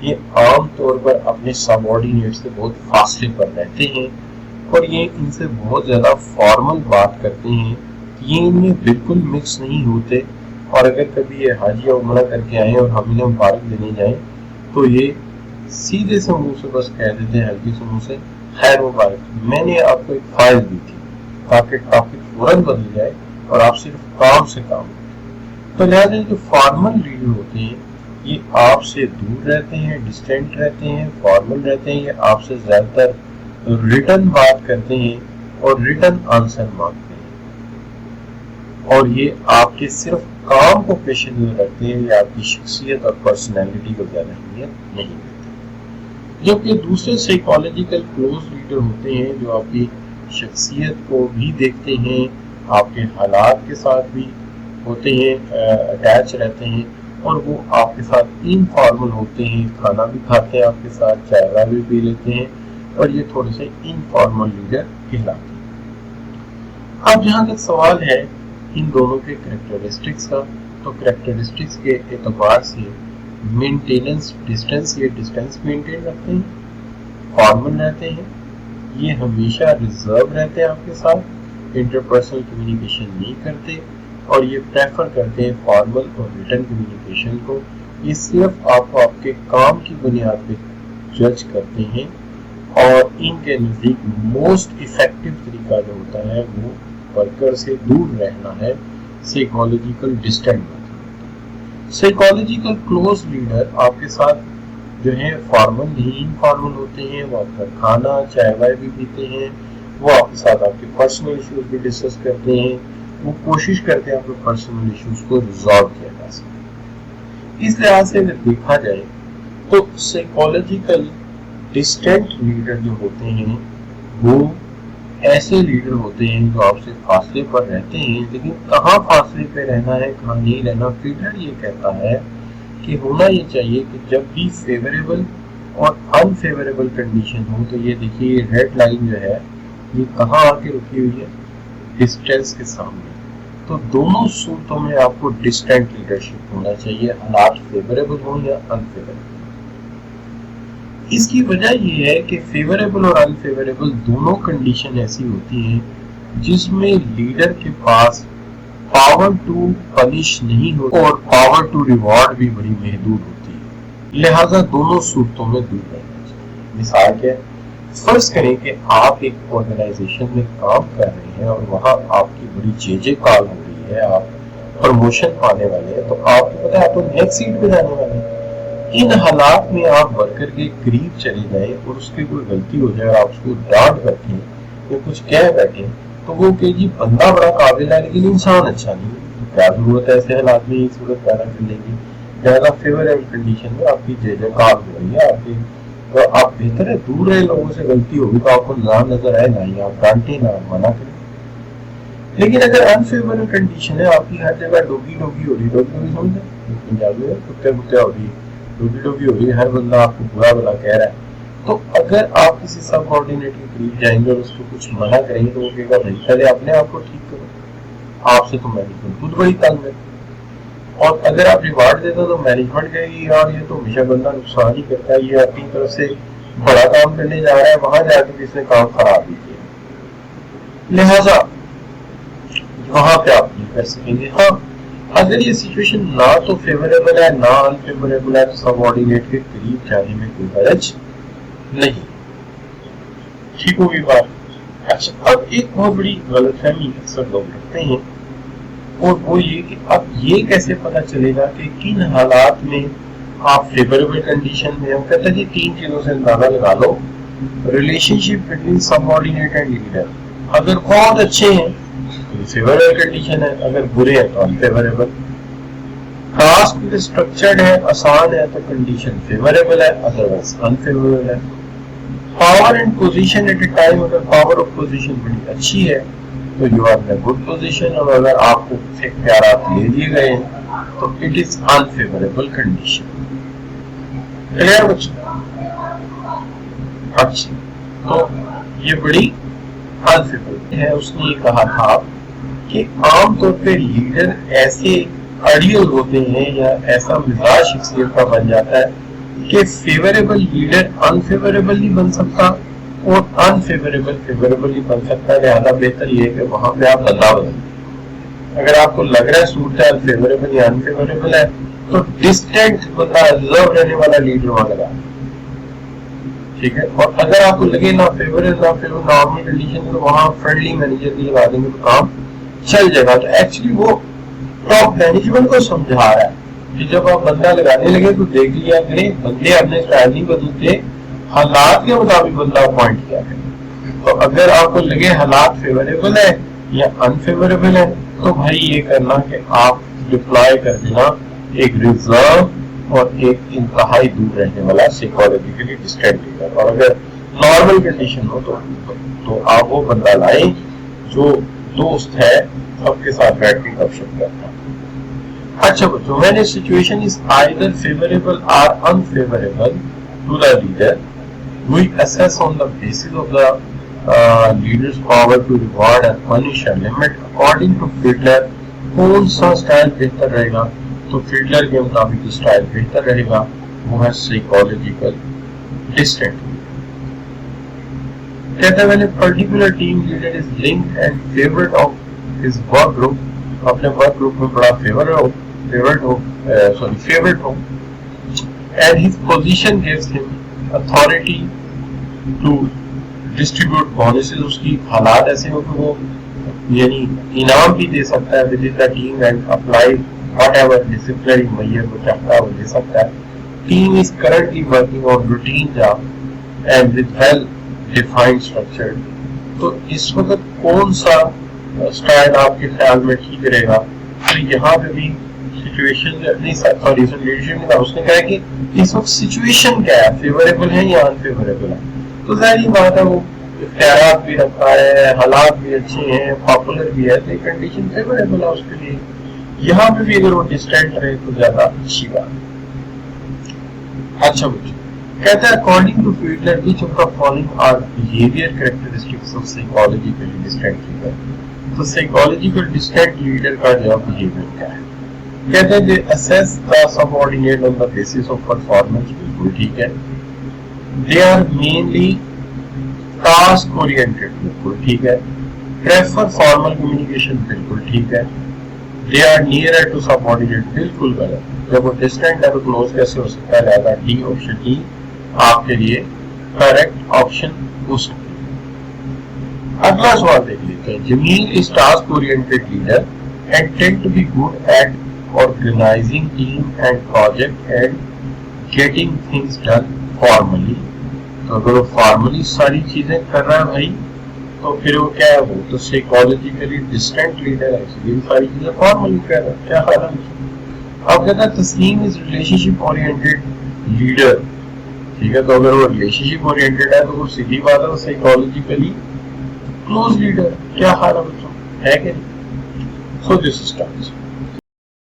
یہ عام طور پر اپنے سب آرڈینیٹ سے بہت فاصلے پر رہتے ہیں اور یہ ان سے بہت زیادہ فارمل بات کرتے ہیں. یہ ان میں بالکل مکس نہیں ہوتے, اور اگر کبھی یہ حاجی عمرہ کر کے آئیں اور ہم انہیں مبارک دینے جائیں تو یہ سیدھے سے منہ سے بس کہہ دیتے ہیں, ہلکی سے منہ سے, خیر مبارک. میں نے آپ کو ایک فائل دی تھی تاکہ ٹاپک فوراً بدل جائے اور آپ صرف کام سے کام کریں. تو لہٰذا جو فارمل لیڈر ہوتے ہیں یہ آپ سے دور رہتے ہیں, ڈسٹینٹ رہتے ہیں, فارمل رہتے ہیں. یہ آپ سے زیادہ تر ریٹن بات کرتے ہیں اور ریٹن آنسر مانگتے ہیں, اور یہ آپ کے صرف کام کو پیش نظر رکھتے ہیں, یہ آپ کی شخصیت اور پرسنالٹی کو زیادہ اہمیت نہیں دیتے. جبکہ دوسرے سائیکالوجیکل کلوز لیڈر ہوتے ہیں جو آپ کی شخصیت کو بھی دیکھتے ہیں, آپ کے حالات کے ساتھ بھی ہوتے ہیں, اٹیچ رہتے ہیں, اور وہ آپ کے ساتھ انفارمل ہوتے ہیں, کھانا بھی کھاتے ہیں آپ کے ساتھ, چائے بھی پی لیتے ہیں, اور یہ تھوڑے سے انفارمل لیڈر کہلاتے ہیں. اب جہاں تک سوال ہے ان دونوں کے کریکٹرسٹکس کا, تو کریکٹرسٹکس کے اعتبار سے مینٹیننس ڈسٹینس, یہ ڈسٹینس مینٹین رکھتے ہیں, فارمل رہتے ہیں, یہ ہمیشہ ریزرو رہتے ہیں آپ کے ساتھ, انٹرپرسنل کمیونیکیشن نہیں کرتے, اور یہ پریفر کرتے ہیں فارمل اور ریٹن کمیونیکیشن کو. یہ صرف آپ کو آپ کے کام کی بنیاد پہ جج کرتے ہیں, اور ان کے نزدیک موسٹ افیکٹو طریقہ جو ہوتا ہے وہ ورکر سے دور رہنا ہے, psychological distant. Psychological close leader آپ کے ساتھ جو ہے فارمل نہیں انفارمل ہوتے ہیں, وہ آپ کا کھانا چائے وائے بھی پیتے ہیں, وہ آپ کے ساتھ آپ کے پرسنل ایشوز بھی ڈسکس کرتے ہیں, وہ کوشش کرتے ہیں آپ کے پرسنل ایشوز کو ریزالو کیا جا سکے. اس لحاظ سے اگر دیکھا جائے تو سائیکالوجیکل ڈسٹینٹ لیڈر جو ہوتے ہیں وہ ایسے لیڈر ہوتے ہیں جو آپ سے فاصلے پر رہتے ہیں, لیکن کہاں فاصلے پہ رہنا ہے کہاں نہیں رہنا, فیلڈر یہ کہتا ہے کہ ہونا یہ چاہیے کہ جب بھی فیوریبل اور انفیوریبل کنڈیشن ہو, تو یہ دیکھیے ریڈ لائن جو ہے یہ کہاں آ کے رکی ہوئی ہے, ڈسٹینس کے سامنے. تو دونوں صورتوں میں آپ کو ڈسٹینٹ لیڈرشپ ہونا چاہیے, حالات فیوریبل ہوں یا انفیوریبل. اس کی وجہ یہ ہے کہ فیوریبل اور انفیوریبل دونوں کنڈیشن ایسی ہوتی ہیں جس میں لیڈر کے پاس پاور ٹو پنش نہیں ہوتی اور پاور ٹو ریوارڈ بھی بڑی محدود ہوتی ہے, لہذا دونوں صورتوں میں دور رہنا چاہیے. مثال کیا, فرض کریں کہ آپ ایک آرگنائزیشن میں کام کر رہے ہیں اور وہاں آپ کی بڑی جے کال ہو رہی ہے, آپ پروموشن پانے والے ہیں, تو آپ کو پتا ہے آپ تو نیکسٹ سیٹ پہ جانے والے ہیں. ان حالات میں آپ ورکر کے قریب چلے جائیں اور اس کی کوئی غلطی ہو جائے اور آپ اس کو ڈانٹ بیٹھیں یا کچھ کہہ بیٹھیں تو وہ کہ جی بندہ بڑا قابل ہے لیکن انسان اچھا نہیں, تو کیا ضرورت ہے ایسے حالات میں یہ صورت پیدا کرنے کی. زیادہ فیوریبل کنڈیشن میں آپ کی جے کال ہو رہی ہے آپ کی, تو آپ بہتر ہے دور رہے, لوگوں سے غلطی ہوگی تو آپ کو نہ نظر آئے, نہ ہی آپ ڈانٹیں نہ منع کریں. لیکن اگر انفیوریبل کنڈیشن ہے, آپ کی ہر جگہ ڈوگی ڈوگی ہو رہی, ڈوگی سمجھے پنجابی ہے, کتے کتے ہو رہی, ڈوگی ڈوگی ہو رہی ہے, ہر بندہ آپ کو برا بلا کہہ رہا ہے, تو اگر آپ کسی سب کوآرڈینیٹر کے قریب جائیں گے اور اس کو کچھ منع کریں گے تو وہ کہے گا بھائی پہلے اپنے آپ کو ٹھیک کرو, آپ سے تو مینجمنٹ خود بڑی تنگ ہے. اور اگر آپ ریوارڈ دیتے تو مینجمنٹ کہے گی یار یہ تو ہمیشہ بندہ نقصان ہی کرتا ہے, یہ اپنی طرف سے بڑا کام کرنے جا رہا ہے, وہاں جا کے کس نے کام خراب ہی کیا, لہذا وہاں پہ آپ نہیں کر سکیں گے. ہاں اگر یہ سچویشن نہ تو فیوریبل ہے نہ انفیوریبل ہے تو سب آرڈینیٹ کے قریب جانے میں کوئی حرج نہیں. ٹھیک ہوگی بات. اچھا, اب ایک بہت بڑی غلط فہمی اکثر لوگ رکھتے ہیں, اور وہ یہ کہ اب یہ کیسے پتا چلے گا کہ کن حالات میں آپ فیوریبل کنڈیشن میں. ہم کہتے ہیں کہ 3 چیزوں سے اندازہ لگا لو. Relationship between subordinate and leader, اگر بہت اچھے ہیں تو فیوریبل کنڈیشن ہے, اگر برے ہیں تو انفیوریبل. ٹاسک اسٹرکچرڈ ہے, آسان ہے تو کنڈیشن فیوریبل ہے, ادروائز انفیوریبل ہے. Power and position at a time, اگر پاور آف پوزیشن بڑی اچھی ہے تو you are in good position, اور اگر آپ کو اختیارات لے دیے گئے ہیں تو it is unfavourable condition. Clear بچہ؟ اچھا, تو یہ بڑی انفیوریبل ہے. اس نے یہ کہا تھا کہ عام طور پہ لیڈر ایسے ایڈیل ہوتے ہیں یا ایسا مزاج شخصیت کا بن جاتا ہے کہ فیوریبل لیڈر انفیوریبل نہیں بن سکتا اور انفیوریبل فیوریبل نہیں بن سکتا، لہذا بہتر یہ ہے کہ وہاں پہ آپ بدلاؤ کریں۔ اگر آپ کو لگ رہا ہے صورتحال فیوریبل یا انفیوریبل ہے تو ڈسٹینٹ بندہ ریزرو رہنے والا لیڈر وہاں لگا، ٹھیک ہے، اور اگر آپ کو لگے نہ فیوریبل نارمل کنڈیشن تو وہاں فرینڈلی مینیجر بھی لگا دیں گے تو کام چل جائے گا۔ تو ایکچولی وہ ٹاپ مینجمنٹ کو سمجھا رہا ہے کہ جب آپ بندہ لگانے لگے تو دیکھ لیا کریں بندے اپنے اسٹائل نہیں بدلتے، حالات کے مطابق بندہ اپوائنٹ کیا ہے۔ تو اگر آپ کو لگے حالات فیوریبل ہے یا انفیوریبل ہے تو بھائی یہ کرنا کہ آپ ڈپلائے کر دینا ایک ریزرو اور ایک انتہائی دور رہنے والا سائیکالوجیکلی ڈسٹینٹ لیڈر، اور اگر نارمل کنڈیشن ہو تو آپ وہ بندہ لائیں جو دوست ہے، سب کے ساتھ بیٹھ کے گپ شپ کرتا ہے۔ اچھا بچوں، when a situation is either favorable or unfavorable to the leader, we assess on the basis of the leader's power to reward and punish a limit according to Fiedler کون سا اسٹائل بہتر رہے گا۔ تو فیڈلر کے مطابق جو style بہتر رہے گا وہ ہے سائیکالوجیکل ڈسٹینٹ۔ کہتا ہے when a particular team leader is linked and favorite of his work group، اپنے ورک گروپ میں بڑا favorite who and his position gives him authority to distribute bonuses، اس کی حالات ایسے ہو کہ وہ یعنی انعام بھی دے سکتا ہے within the team and apply whatever disciplinary measure وہ چاہتا ہے وہ دے سکتا ہے۔ Team is currently working on routine job and with well defined structure، تو اس وقت کون سا اسٹائل آپ کے خیال میں ٹھیک رہے گا؟ تو یہاں پہ بھی سچویشن لیڈرشپ میں اس نے کہا کہ اس وقت سچویشن کیا ہے، فیوریبل ہے یا انفیوریبل ہے۔ تو ظاہری بات ہے وہ اختیارات بھی رکھتا ہے، حالات بھی اچھے ہیں، پاپولر بھی ہے، تو کنڈیشن فیوریبل ہے اس کے لیے۔ یہاں پہ بھی اگر وہ ڈسٹینٹ رہے تو زیادہ اچھی بات ہے۔ اچھا بچوں، کہتا ہے according to Fiedler which of the following are behavior characteristics of psychologically distant leader، تو psychological distant leader کا جو behavior کیا ہے؟ کہتے ہیں they assess the subordinate on the basis of performance، بالکل ٹھیک ہے۔ they are mainly task oriented، بالکل ٹھیک ہے۔ prefer formal communication، بالکل ٹھیک ہے۔ they are nearer to subordinate، بالکل غلط۔ جب وہ ڈسٹینٹ ہے تو کلوز کیسے ہو سکتا ہے؟ لہذا ڈی آپشن ای آپ کے لیے کریکٹ آپشن ہو سکتی ہے۔ اگلا سوال دیکھ لیتے ہیں۔ Jamil is task oriented leader and tend to be good at organising team and project and getting things done formally, تو اگر وہ فارملی ساری چیزیں کر رہا ہے بھائی تو پھر وہ کیا ہے؟ وہ تو سائیکالوجیکلی ڈسٹینٹ لیڈر ہے، اس لیے ساری چیزیں فارملی کر رہا ہے۔ کیا خیال ہے؟ اب کہتا ہے تسلیم is relation ship oriented leader, ٹھیک ہے، تو اگر وہ ریلیشن شپ اورینٹڈ ہے تو وہ سیدھی بات ہے وہ سائیکالوجیکلی کلوز لیڈر۔ کیا خیال ہے بچوں، ہے کہ نہیں؟ سو دس اسٹارٹس